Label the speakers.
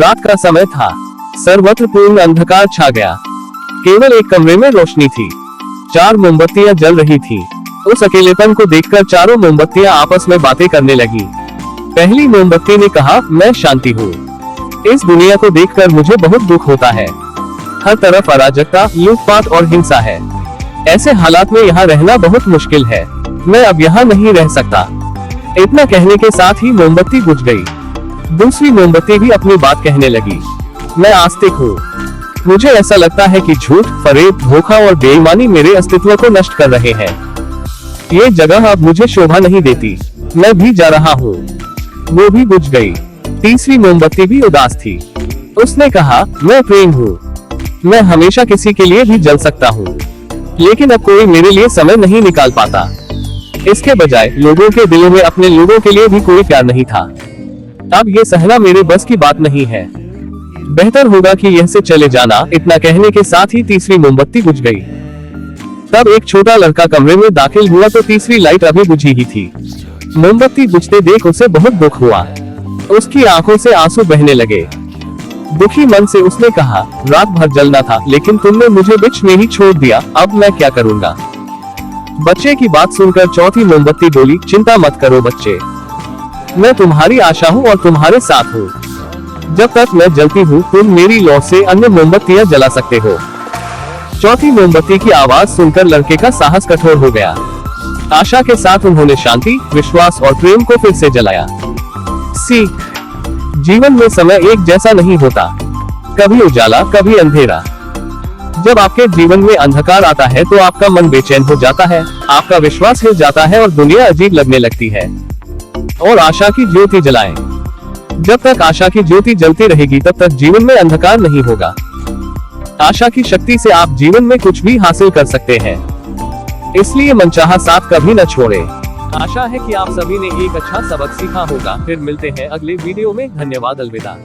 Speaker 1: रात का समय था। सर्वत्र पूर्ण अंधकार छा गया। केवल एक कमरे में रोशनी थी। 4 मोमबत्तियां जल रही थी। उस अकेलेपन को देखकर चारों मोमबत्तियां आपस में बातें करने लगी। पहली मोमबत्ती ने कहा, मैं शांति हूँ। इस दुनिया को देखकर मुझे बहुत दुख होता है। हर तरफ अराजकता, लूटपाट और हिंसा है। ऐसे हालात में यहाँ रहना बहुत मुश्किल है। मैं अब यहाँ नहीं रह सकता। इतना कहने के साथ ही मोमबत्ती बुझ गई। दूसरी मोमबत्ती भी अपनी बात कहने लगी। मैं आस्तिक हूँ। मुझे ऐसा लगता है कि झूठ, फरेब, धोखा और बेईमानी मेरे अस्तित्व को नष्ट कर रहे हैं। ये जगह अब मुझे शोभा नहीं देती। मैं भी जा रहा हूँ। वो भी बुझ गई। तीसरी मोमबत्ती भी उदास थी। उसने कहा, मैं प्रेम हूँ। मैं हमेशा किसी के लिए भी जल सकता हूँ, लेकिन अब कोई मेरे लिए समय नहीं निकाल पाता। इसके बजाय लोगों के दिलों में अपने लोगों के लिए भी कोई प्यार नहीं था। अब ये सहना मेरे बस की बात नहीं है। बेहतर होगा कि यह से चले जाना। इतना कहने के साथ ही तीसरी मोमबत्ती बुझ गई। तब एक छोटा लड़का कमरे में दाखिल हुआ तो तीसरी लाइट अभी बुझी ही थी। मोमबत्ती बुझते देख उसे बहुत दुख हुआ। उसकी आंखों से आंसू बहने लगे। दुखी मन से उसने कहा, रात भर जलना था, लेकिन तुमने मुझे बीच में ही छोड़ दिया। अब मैं क्या करूँगा। बच्चे की बात सुनकर चौथी मोमबत्ती बोली, चिंता मत करो बच्चे, मैं तुम्हारी आशा हूँ और तुम्हारे साथ हूँ। जब तक मैं जलती हूँ, तुम मेरी लौ से अन्य मोमबत्तियाँ जला सकते हो। चौथी मोमबत्ती की आवाज सुनकर लड़के का साहस कठोर हो गया। आशा के साथ उन्होंने शांति, विश्वास और प्रेम को फिर से जलाया। सीख, जीवन में समय एक जैसा नहीं होता। कभी उजाला, कभी अंधेरा। जब आपके जीवन में अंधकार आता है तो आपका मन बेचैन हो जाता है, आपका विश्वास हिल जाता है और दुनिया अजीब लगने लगती है। और आशा की ज्योति जलाएं। जब तक आशा की ज्योति जलती रहेगी तब तक जीवन में अंधकार नहीं होगा। आशा की शक्ति से आप जीवन में कुछ भी हासिल कर सकते हैं। इसलिए मनचाहा साथ कभी न छोड़ें। आशा है कि आप सभी ने एक अच्छा सबक सीखा होगा। फिर मिलते हैं अगले वीडियो में। धन्यवाद। अलविदा।